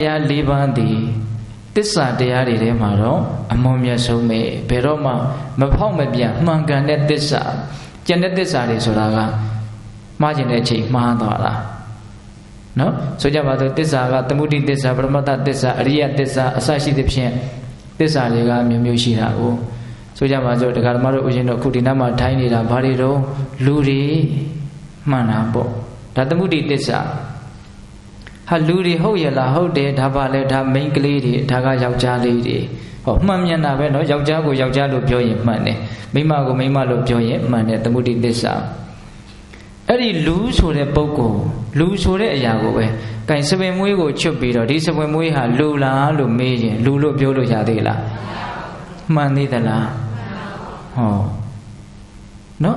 တရား၄ပါးသည်သစ္စာတရားတွေထဲမှာတော့အမွန်မြတ်ဆုံးပဲဘယ်တော့မှမဖောက်မပြန်မှန်ကန်တဲ့သစ္စာကျန်တဲ့သစ္စာတွေဆိုတာကမှားကျင်တဲ့အချိန်မှားသွားတာနော်ဆိုကြပါစို့သစ္စာကသမုဒိသစ္စာပရမတ္ထသစ္စာအရိယသစ္စာအစရှိသဖြင့်သစ္စာတွေကမျိုးမျိုးရှိတာကိုဆိုကြပါစို့တရားဓမ္မတို့ဦးဇင်းတို့ခုဒီနားမှာထိုင်းနေတာဘာတွေတော့လူတွေမှန်တာပေါ့ဒါသမုဒိသစ္စာဟာလူတွေဟုတ်ရလားဟုတ်တယ်ဒါပါလေဒါမိန်းကလေးတွေဒါကယောက်ျားလေးတွေဟောမှန်မြန်တာပဲเนาะယောက်ျားကိုယောက်ျားလို့ပြောရင်မှန်တယ်မိန်းမကိုမိန်းမလို့ပြောရင်မှန်တယ်သမုဒိသစ္စာအဲ့ဒီလူဆိုတဲ့ပုဂ္ဂိုလ်လူဆိုတဲ့အရာကိုပဲကင်စပင်မွေးကိုချွတ်ပြီးတော့ဒီစပင်မွေးဟာလူလားလို့မေးရင်လူလို့ပြောလို့ရသေးလားမှန်သေးသလားဟောเนาะ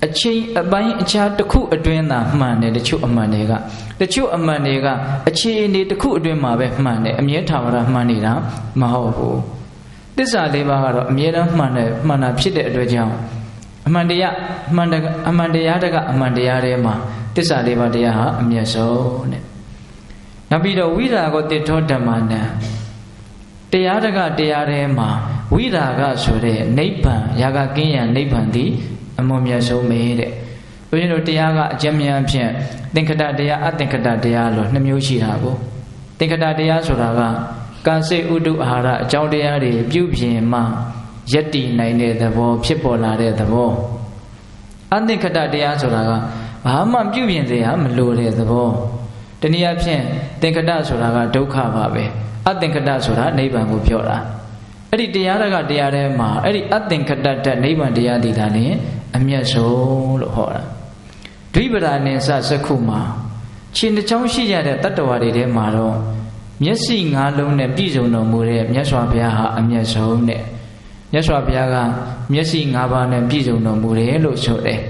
အချိန်အပိုင်းအခြားတစ်ခုအတွင်းသာမှန်တယ်တချို့အမှန်တွေကတချို့အမှန်တွေကအခြေအနေတစ်ခုအတွင်းမှာပဲမှန်တယ်အမြဲထာဝရမှန်နေတာမဟုတ်ဘူးသစ္စာ၄ပါးကတော့အမြဲတမ်းမှန်တယ်မှန်တာဖြစ်တဲ့အတွက်ကြောင့်အမှန်တရားအမှန်တရားတကအမှန်တရားထဲမှာသစ္စာ၄ပါးတရားဟာအမြတ်ဆုံးတဲ့နောက်ပြီးတော့ဝိရာဂောတိထောဓမ္မနံတရားတကတရားထဲမှာဝိရာဂဆိုတဲ့နိဗ္ဗာန်ရာဂကင်းရန်နိဗ္ဗာန်သည်အမွန်မြတ်ဆုံးပဲတဲ့ဘုရားတို့တရားကအကျဉ်းများဖြင့်သင်္ခတတရားအသင်္ခတတရားလို့နှစ်မျိုးရှိတာကိုသင်္ခတတရားဆိုတာကကာစိတ်ဥဒုအာဟာရအကြောင်းတရားတွေပြုပြင်မှယက်တည်နိုင်တဲ့သဘောဖြစ်ပေါ်လာတဲ့သဘောအသင်္ခတတရားဆိုတာကဘာမှပြုပြင်စရာမလိုတဲ့သဘောတနည်းအားဖြင့်သင်္ခတဆိုတာကဒုက္ခပါပဲအသင်္ခတဆိုတာနိဗ္ဗာန်ကိုပြောတာအဲ့ဒီတရားတကတရားထဲမှာအဲ့ဒီအသင်္ခတတနိဗ္ဗာန်တရားဒီသာနဲ့အမျက်ဆုံးလို့ဟောတာဒိဗရာနိသစက္ခုမှာခြေနှချောင်းရှိကြတဲ့တတ္တဝါတွေထဲမှာတော့မျက်စိ၅လုံးနဲ့ပြည့်စုံတော်မူတဲ့မြတ်စွာဘုရားဟာအမျက်ဆုံးတဲ့မြတ်စွာဘုရားကမျက်စိ၅ပါးနဲ့ပြည့်စုံတော်မူတယ်လို့ဆိုတယ်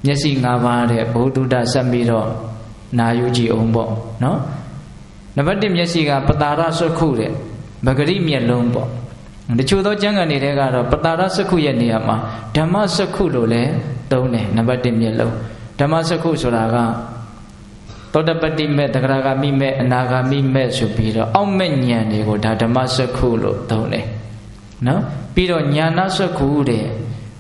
မျက်စိ၅ပါးတဲ့ဘုဒ္ဓဆက်ပြီးတော့နာယူကြည့်အောင်ပေါ့နော်နံပါတ်1မျက်စိကပတာရစက္ခုတဲ့ပဂရိမျက်လုံးပေါ့တချို့သောကျမ်းဂန်တွေထဲကတော့ပတာရစက္ခုရဲ့နေရာမှာဓမ္မစက္ခုလို့လည်းသုံးတယ်နံပါတ်1မျက်လုံးဓမ္မစက္ခုဆိုတာကသောတပတ္တိမဲ့သဂရဂမိမဲ့အနာဂမိမဲ့ဆိုပြီးတော့အောက်မဲ့ဉာဏ်တွေကိုဒါဓမ္မစက္ခုလို့သုံးတယ်နော်ပြီးတော့ဉာဏစက္ခုတဲ့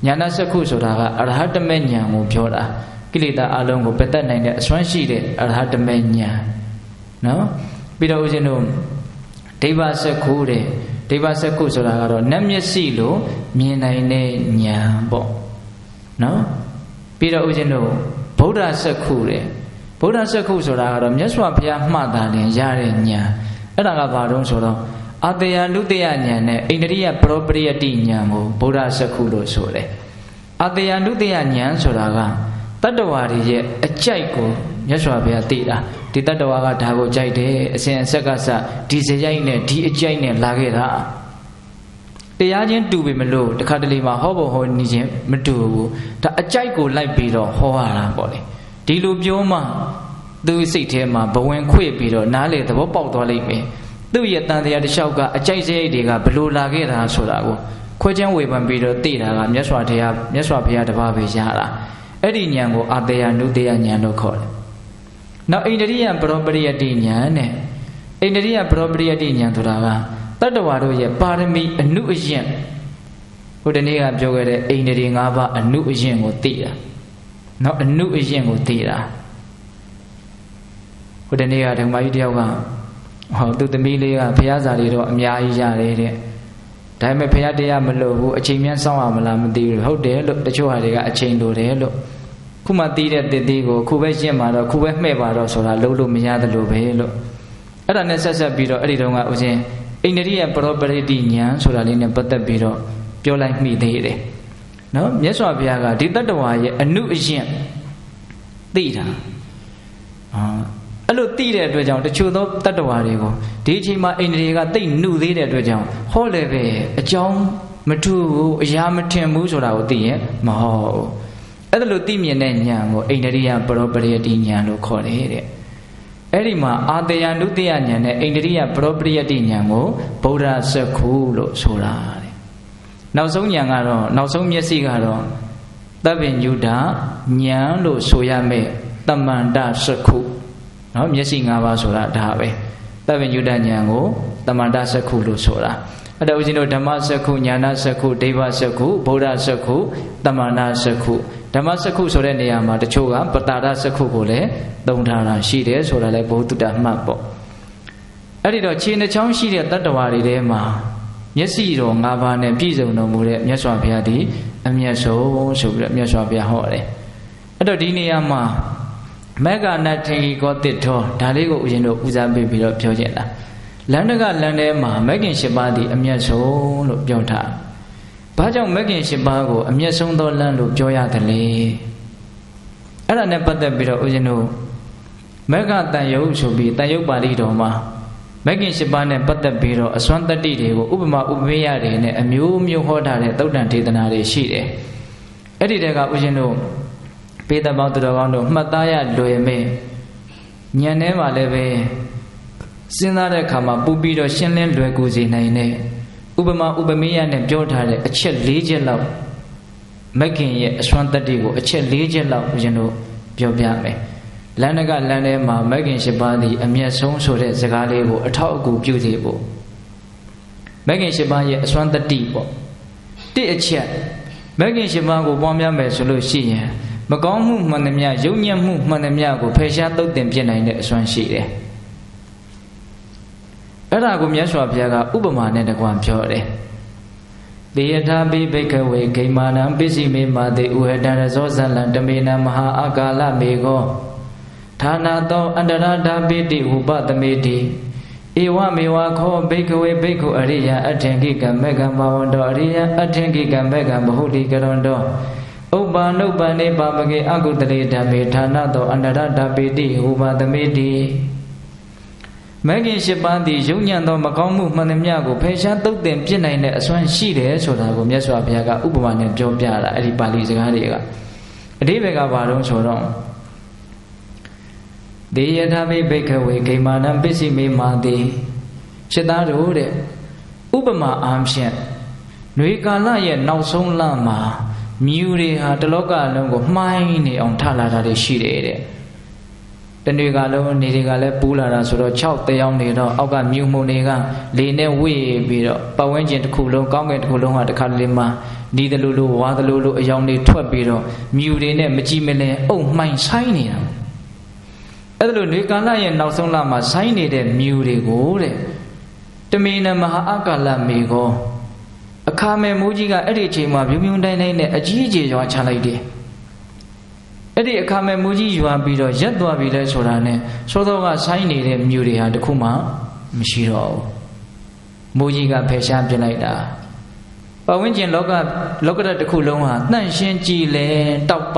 ဉာဏစက္ခုဆိုတာကအရဟတမေဉာဏ်ကိုပြောတာကိလေသာအလုံးကိုပယ်တတ်နိုင်တဲ့အစွမ်းရှိတဲ့အရဟတမေဉာဏ်နော်ပြီးတော့ဦးဇင်းတို့ဒိဗ္ဗစက္ခုတဲ့ဒိဗ္ဗစက္ခုဆိုတာကတော့နတ်မျက်စိလို့မြင်နိုင်တဲ့ဉာဏ်ပေါ့နော်ပြီးတော့ဦးဇင်းတို့ဗုဒ္ဓစက္ခုတဲ့ဗုဒ္ဓစက္ခုဆိုတာကတော့မြတ်စွာဘုရားမှတ်တာနဲ့ရတဲ့ဉာဏ်အဲ့ဒါကဘာတုံးဆိုတော့အတယနုတယဉာဏ်နဲ့ဣန္ဒြိယပရောပရိယတိဉာဏ်ကိုဗုဒ္ဓစက္ခုလို့ဆိုတယ်အတယနုတယဉာဏ်ဆိုတာကတတ္တဝါတွေရဲ့အကြိုက်ကိုမြတ်စွာဘုရားသိတာဒီတတ္တဝါကဒါကိုကြိုက်တယ်အစဉ်အဆက်ကစဒီစရိုက်နဲ့ဒီအကြိုက်နဲ့လာခဲ့တာတရားချင်းတူပြီမလို့တခါတလေမှာဟောဖို့ဟောနေချင်းမတူဘူးဒါအကြိုက်ကိုလိုက်ပြီးတော့ဟောရတာပေါ့လေဒီလိုပြောမှသူ့စိတ်ထဲမှာဘဝင်ခွေပြီးတော့နားလေသဘောပေါက်သွားလိမ့်မယ်သူ့ရဲ့တန်တရားတစ်လျှောက်ကအကြိုက်စရိုက်တွေကဘလို့လာခဲ့တာဆိုတာကိုခွဲချမ်းဝေဖန်ပြီးတော့သိတာကမြတ်စွာဘုရားတပါးပဲရတာအဲ့ဒီဉာဏ်ကိုအတယနုတယဉာဏ်လို့ခေါ်တယ်နောက်ဣန္ဒြိယပရောပရိယတိဉာဏ်နဲ့ဣန္ဒြိယပရောပရိယတိဉာဏ်ဆိုတာကတတ္တဝါတို့ရဲ့ပါရမီအနုအယင့်ဟိုတနေ့ကပြောခဲ့တဲ့ဣန္ဒြေ၅ပါးအနုအယင့်ကိုသိတာနောက်အနုအယင့်ကိုသိတာဟိုတနေ့ကဓမ္မကြီးတယောက်ကဟောသူသမီးလေးကဘုရားစာတွေတော့အများကြီးရတယ်တဲ့ဒါပေမဲ့ဘုရားတရားမလို့ဘူးအချိန်မြန်စောင့်ရမလားမသိဘူးဟုတ်တယ်လို့တချို့ဟာတွေကအချိန်လိုတယ်လို့ခုမှသိတဲ့တည်တည်ကိုခုပဲရှင်းပါတော့ခုပဲမှဲ့ပါတော့ဆိုတာလုံးလို့မရတယ်လို့ပဲလို့အဲ့ဒါနဲ့ဆက်ပြီးတော့အဲ့ဒီတုန်းကဦးဇင်းဣန္ဒြိယပရောပရိတိဉာဏ်ဆိုတာလေးနဲ့ပတ်သက်ပြီးတော့ပြောလိုက်မိသေးတယ်နော်မြတ်စွာဘုရားကဒီတတ္တဝါရဲ့အနုအယင့်သိတာအဲ့လိုသိတဲ့အတွက်ကြောင့်တချို့သောတတ္တဝါတွေကိုဒီအချိန်မှာဣန္ဒြေကသိနှုသေးတဲ့အတွက်ကြောင့်ဟောလည်းပဲအကြောင်းမထူဘူးအရာမထင်ဘူးဆိုတာကိုသိရင်မဟုတ်ဘူးအဲ့ဒါလိုသိမြင်တဲ့ဉာဏ်ကိုဣန္ဒြိယပရောပရိယတိဉာဏ်လို့ခေါ်တယ်တဲ့အဲ့ဒီမှာအာတယနုတယဉာဏ်နဲ့ဣန္ဒြိယပရောပရိယတိဉာဏ်ကိုဗုဒ္ဓစက္ခုလို့ဆိုတာတဲ့နောက်ဆုံးဉာဏ်ကတော့နောက်ဆုံးမျက်စိကတော့သဗ္ဗညုတဉာဏ်လို့ဆိုရမယ်တမန္တစက္ခုနော်မျက်စိ၅ပါးဆိုတာဒါပဲသ သဗ္ဗညုတဉာဏ်ကိုတမန္တစက္ခုလို့ဆိုတာအဲ့တော့ဦးဇင်းတို့ဓမ္မစက္ခုဉာဏစက္ခုဒိဗ္ဗစက္ခုဗုဒ္ဓစက္ခုတမန္တစက္ခုဓမ္မစက္ခုဆိုတဲ့နေရာမှာတချို့ကပတာရစက္ခုကိုလည်းသုံးထားတာရှိတယ်ဆိုတာလည်းဘုဒ္ဓတမှတ်ပေါ့အဲ့ဒီတော့ခြေနှချောင်းရှိတဲ့တတ္တဝါတွေထဲမှာမျက်စိတော်၅ပါးနဲ့ပြည့်စုံတော်မူတဲ့မြတ်စွာဘုရားသည်အမျက်ဆုံးဆိုပြီးတော့မြတ်စွာဘုရားဟောတယ်အဲ့တော့ဒီနေရာမှာမေဃနာထေဂီကောတိထောဒါလေးကိုဦးဇင်းတို့ဦးစားပေးပြီးတော့ပြောချင်တာလန္တကလန်ထဲမှာမဂ်ခင်၈ပါးသည်အမျက်ဆုံးလို့ပြောထားဘာကြောင့်မဂ်ခင်၈ပါးကိုအမျက်ဆုံးသောလမ်းလို့ပြောရတယ်လဲအဲ့ဒါနဲ့ပတ်သက်ပြီးတော့ဦးဇင်းတို့မေဃတန်ယုတ်ဆိုပြီးတန်ယုတ်ပါဠိတော်မှာမဂ်ခင်၈ပါးနဲ့ပတ်သက်ပြီးတော့အစွမ်းတတ္တိတွေကိုဥပမာဥပမေယတွေနဲ့အမျိုးမျိုးဟောထားတဲ့သုတ်တန်ဒေသနာတွေရှိတယ်အဲ့ဒီတည်းကဦးဇင်းတို့ပေတပေါင်းသူတော်ကောင်းတို့မှတ်သားရလွယ်မဲ့ဉာဏ်ထဲမှာလည်းပဲစဉ်းစားတဲ့အခါမှာပူပြီးတော့ရှင်းလင်းလွယ်ကူစေနိုင်တဲ့ဥပမာဥပမေယနဲ့ပြောထားတဲ့အချက်၄ချက်လောက်မဂ်ခင်ရဲ့အစွမ်းတတ္တိကိုအချက်၄ချက်လောက်ဦးဇင်းတို့ပြောပြမယ်လန္ဒကလန်ထဲမှာမဂ်ခင်၈ပါးသည်အမျက်ဆုံးဆိုတဲ့စကားလေးကိုအထောက်အကူပြုစေဖို့မဂ်ခင်၈ပါးရဲ့အစွမ်းတတ္တိပေါ့တစ်အချက်မဂ်ခင်၈ပါးကိုပွားများမယ်ဆိုလို့ရှိရင်မကောင်းမှုမှန်သမျှယုံညံ့မှုမှန်သမျှကိုဖယ်ရှားသုတ်သင်ပြနိုင်တဲ့အစွမ်းရှိတယ်အဲ့ဒါကိုမြတ်စွာဘုရားကဥပမာနဲ့တကွပြောတယ်သေယထာပိဘိကဝေဂိမာနံပစ္စည်းမေမာတိဥဟတံရဇောဇလံတမေနံမဟာအာကာလမေကောဌာနာတောအန္တရဓာပိတိဥပသမေတိဧဝမေဝခောဘိကဝေဘိက္ခုအရိယအထင်ကိကမေကံဘာဝန္တောအရိယအထင်ကိကမေကံဘဟုတိကရဏတောဥပ္ပါနုပ္ပနေပါပကေအကုတလေဓမ္မေဌာနတောအန္တရဓာပိတိဥပသမေတိမဂ်ခင်၈ပါးသည်ယုံညံ့သောမကောင်းမှုမှန်သမျှကိုဖယ်ရှားသုတ်သင်ပြစ်နိုင်တဲ့အစွမ်းရှိတယ်ဆိုတာကိုမြတ်စွာဘုရားကဥပမာနဲ့ပြောပြတာအဲ့ဒီပါဠိစကားတွေကအဓိပ္ပာယ်ကဘာလို့ဆိုတော့ဒေယထာမိဘိကဝေဂိမာနံပစ္စည်းမေမာတိစိတ်သားတို့တဲ့ဥပမာအားဖြင့်ຫນွေကာလရဲ့နောက်ဆုံးလမှာမြူတွေဟာတလောကလုံးကိုမှိုင်းနေအောင်ထလာတာတွေရှိတယ်တဲ့တနေ့ကလုံးနေတွေကလည်းပူးလာတာဆိုတော့6တယောက်နေတော့အောက်ကမြူမှုတွေကလေနဲ့ဝေ့ပြီးတော့ပတ်ဝန်းကျင်တစ်ခုလုံးကောင်းကင်တစ်ခုလုံးဟာတစ်ခါတလေမှဒီတလူလူဝါတလူလူအယောင်တွေထွက်ပြီးတော့မြူတွေနဲ့မကြည့်မလဲအုပ်မှိုင်းဆိုင်နေတာအဲ့ဒါလိုနေကာလရဲ့နောက်ဆုံးလမှာဆိုင်နေတဲ့မြူတွေကိုတဲ့တမေနမဟာအကာလမေကောအခါမဲ့မိုးကြီးကအဲ့ဒီအချိန်မှာမြုံမြုံတိုင်းတိုင်းနဲ့အကြီးအကျယ်ရွာချလိုက်တယ်အဲ့ဒီအခါမဲ့မိုးကြီးရွာပြီးတော့ရက်သွားပြီလဲဆိုတာနဲ့စောစောကဆိုင်နေတဲ့မြူတွေဟာတခုမှမရှိတော့ဘူးမိုးကြီးကဖယ်ရှားပြလိုက်တာပတ်ဝန်းကျင်လောကရတစ်ခုလုံးဟာတန့်ရှင်းကြည်လင်တောက်ပ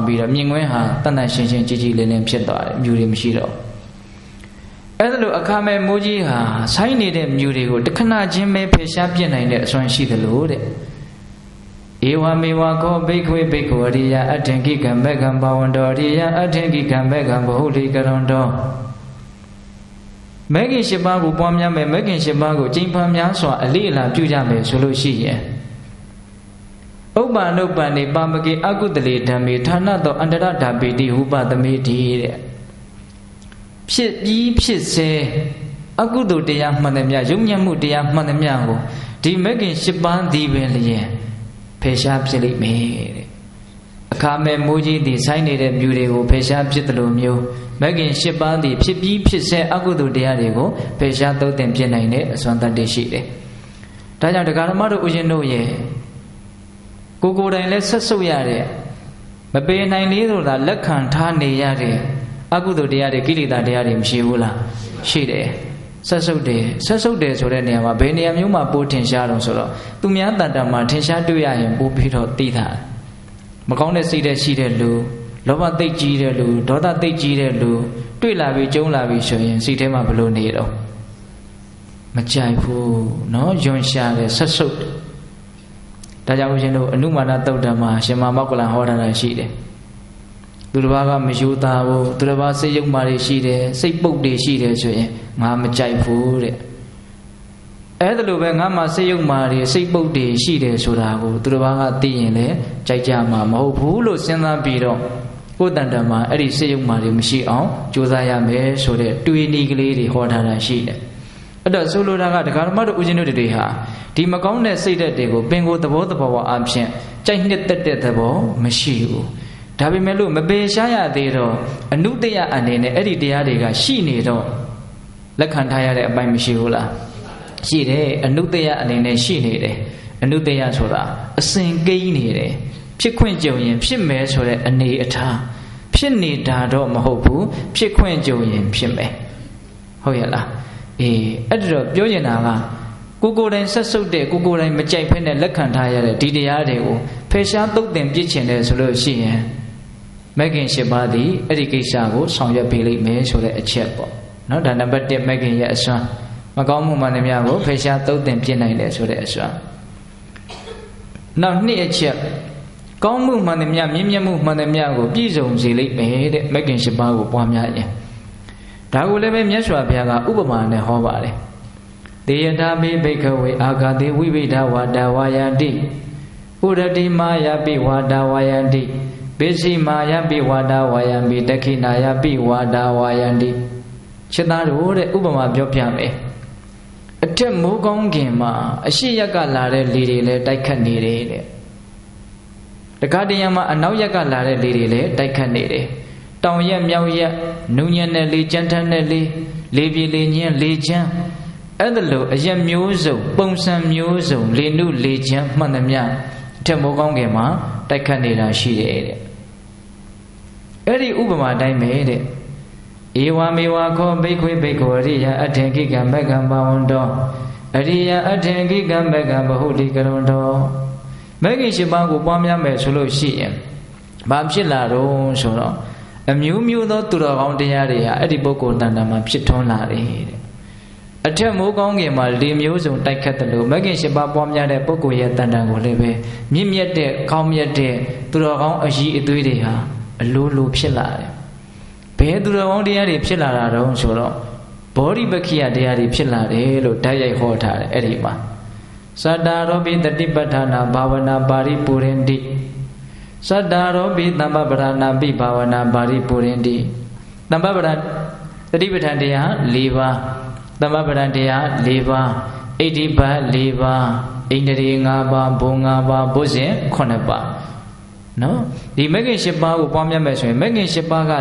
ပြီးတော့မြင်ကွင်းဟာတန့်ရှင်းရှင်းကြည်ကြည်လင်လင်ဖြစ်သွားတယ်မြူတွေမရှိတော့အဲ့ဒါလိုအခါမဲ့မိုးကြီးဟာဆိုင်းနေတဲ့မြူတွေကိုတခဏချင်းပဲဖယ်ရှားပြစ်နိုင်တဲ့အစွမ်းရှိသလိုတဲ့ဧဝမေဝခောဘိက္ခွေဘိက္ခုအရိယအထင်ကိကံမေကံဘာဝန္တောအရိယအထင်ကိကံမေကံဘဟုလိကရဏတောမေခင်၈ပါးကိုပွားများမယ်မေခင်၈ပါးကိုကျင့်ဖန်များစွာအလေးအလာပြုကြမယ်ဆိုလို့ရှိရင်ဥပ္ပါနုပ္ပန်နေပါမကေအကုတလေဓမ္မေဌာနတောအန္တရဓာပိတိဟူပသမေတိတဲ့ဖြစ်ပြီးဖြစ်စေအကုသိုလ်တရားမှန်သမျှယုံညံ့မှုတရားမှန်သမျှကိုဒီမေခင်၈ပါးသည်ပင်လျင်ဖယ်ရှားဖြစ်လိမ့်မယ်တဲ့အခါမဲ့မိုးကြီးသည်ဆိုင်းနေတဲ့မြူတွေကိုဖယ်ရှားဖြစ်သလိုမျိုးမဂ်ခင်၈ပါးသည်ဖြစ်ပြီးဖြစ်စေအကုသိုလ်တရားတွေကိုဖယ်ရှားသုံးသင်ပြနိုင်တဲ့အစွမ်းတတ္တိရှိတယ်။ဒါကြောင့်တရားဓမ္မတို့ဦးဇင်းတို့ရဲ့ကိုယ်တိုင်လည်းဆက်ဆုပ်ရတဲ့မပေနိုင်လေးဆိုတာလက်ခံထားနေရတဲ့အကုသိုလ်တရားတွေကိလေသာတရားတွေမရှိဘူးလားရှိတယ်။ဆက်ဆုပ်တယ်ဆိုတဲ့နေရာမှာဘယ်နေရာမျိုးမှာပိုထင်ရှားတော့ဆိုတော့သူများတန်တမှာထင်ရှားတွေ့ရရင်ပိုပြီးတော့သိတာမကောင်းတဲ့စိတ်ရှိတဲ့လူလောဘသိကြီးတဲ့လူဒေါသသိကြီးတဲ့လူတွေ့လာပြီးကျုံလာပြီးဆိုရင်စိတ်ထဲမှာဘလို့နေတော့မကြိုက်ဘူးเนาะယွန်ရှာတယ်ဆက်ဆုပ်ဒါကြောင့်ဦးဇင်းတို့အနုမာနသုတ်တံမှာရှင်မမောက္ကလံဟောတာရှိတယ်သူတစ်ပါးကမယူသားဘူးသူတစ်ပါးစိတ်ယုတ်မာတွေရှိတယ်စိတ်ပုတ်တွေရှိတယ်ဆိုရင်ငါမကြိုက်ဘူးတဲ့အဲ့ဒါလိုပဲငါမှစိတ်ယုတ်မာတွေစိတ်ပုတ်တွေရှိတယ်ဆိုတာကိုသူတစ်ပါးကသိရင်လည်းကြိုက်ကြမှာမဟုတ်ဘူးလို့စဉ်းစားပြီးတော့ ကိုယ်တန်တမှာအဲ့ဒီစိတ်ယုံမှတွေမရှိအောင်ကြိုးစားရမယ်ဆိုတဲ့တွေးနည်းကလေးတွေဟောထားတာရှိတယ်အဲ့တော့ဆိုလိုတာကဒကာဓမ္မတို့ဦးဇင်းတို့တွေဟာဒီမကောင်းတဲ့စိတ်ဓာတ်တွေကိုပင်ကိုယ်သဘောအဖြစ်ကြိုက်နှစ်သက်တဲ့သဘောမရှိဘူးဒါပေမဲ့လို့မပေရှားရသေးတော့အနုတ္တယအနေနဲ့အဲ့ဒီတရားတွေကရှိနေတော့လက်ခံထားရတဲ့အပိုင်းမရှိဘူးလားရှိတယ်အနုတ္တယအနေနဲ့ရှိနေတယ်အနုတ္တယဆိုတာအစဉ်ကိန်းနေတယ်ဖြစ်ခွင့်ကြုံရင်ဖြစ်မယ်ဆိုတဲ့အနေအထားဖြစ်နေတာတော့မဟုတ်ဘူးဖြစ်ခွင့်ကြုံရင်ဖြစ်မယ်ဟုတ်ရဲ့လားအဲ့ဒါတော့ပြောနေတာကကိုယ်တိုင်ဆက်စုပ်တဲ့ကိုယ်တိုင်မကြိုက်ဖက်နဲ့လက်ခံထားရတဲ့ဒီတရားတွေကိုဖယ်ရှားသုတ်သင်ပြစ်ချင်တယ်ဆိုလို့ရှိရင်မဂ်ခင်၈ပါးသည်အဲ့ဒီကိစ္စကိုဆောင်ရွက်ပေးလိမ့်မယ်ဆိုတဲ့အချက်ပေါ့နော်ဒါနံပါတ်1မဂ်ခင်ရဲ့အစွမ်းမကောင်းမှုမှန်သမျှကိုဖယ်ရှားသုတ်သင်ပြစ်နိုင်တယ်ဆိုတဲ့အစွမ်းနောက်2အချက်ကောင်းမှုမှန်သမျှမြင့်မြတ်မှုမှန်သမျှကိုပြည့်စုံစေလိမ့်မယ်တဲ့မဂ်ခင်၈ပါးကိုပွားများရင်ဒါကိုလည်းပဲမြတ်စွာဘုရားကဥပမာနဲ့ဟောပါတယ်တေယတာပိဘိက္ခဝေအာဂတိဝိဘိဒဝါဒဝါယန္တိပုရတိမာယပိဝါဒဝါယန္တိပိစိမာယပိဝါဒဝါယံပိတခိနာယပိဝါဒဝါယန္တိချက်သားတို့တဲ့ဥပမာပြောပြမယ်အထက်မိုးကောင်းခင်မှာအရှိရက်ကလာတဲ့လေတွေလည်းတိုက်ခတ်နေတယ်တဲ့တခါတရံမှာအနောက်ရက်ကလာတဲ့လေတွေလည်းတိုက်ခတ်နေတယ်တောင်ရက်မြောက်ရက်နုညံ့တဲ့လေကြမ်းတမ်းတဲ့လေပြေလေညင်းလေချမ်းအဲ့ဒါလို့အရက်မျိုးစုံပုံစံမျိုးစုံလေနုလေချမ်းမှန်သမျှအထက်မိုးကောင်းခင်မှာတိုက်ခတ်နေတာရှိတယ်တဲ့အဲ့ဒီဥပမာတိုင်းပဲတဲ့ဧဝမေဝခောဘိက္ခွေဘိက္ခောအရိယအထင်ကိကံမကံဘာဝန္တောအရိယအထင်ကိကံမကံဘဟုလိကရုံတောမဂ္ဂင်၈ပါးကိုပွားများမယ်ဆိုလို့ရှိရင်ဘာဖြစ်လာတော့ဆိုတော့အမျိုးမျိုးသောသူတော်ကောင်းတရားတွေဟာအဲ့ဒီပုဂ္ဂိုလ်တန်တမှာဖြစ်ထွန်းလာတယ်တဲ့အထက်မိုးကောင်းကင်မှာလေမျိုးစုံတိုက်ခတ်တယ်လို့မဂ္ဂင်၈ပါးပွားများတဲ့ပုဂ္ဂိုလ်ရဲ့တန်တကိုလည်းပဲမြင့်မြတ်တဲ့ကောင်းမြတ်တဲ့သူတော်ကောင်းအကြီးအသေးတွေဟာအလိုလိုဖြစ်လာတယ်ဘယ်သူတော်ကောင်းတရားတွေဖြစ်လာတာတော့ဆိုတော့ဘောဓိပက္ခိယတရားတွေဖြစ်လာတယ်လို့ဓာတ်ရိုက်ဟောထားတယ်အဲ့ဒီမှာသတ္တာရောပိတတိပဋ္ဌာနာဘာဝနာပါရိပူရင်တိသတ္တာရောပိသမ္ပပဒနာပိဘာဝနာပါရိပူရင်တိသမ္ပပဒတတိပဋ္ဌာန်တရား၄ပါးသမ္ပပဒံတရား၄ပါးဣဋ္ဌိပတ်၄ပါးဣန္ဒြေ၅ပါးဘုံ၅ပါးဘုဇင်9ပါးနော်ဒီမဂ္ဂင်၈ပါးကိုပွားများမယ်ဆိုရင်မဂ္ဂင်၈ပါးက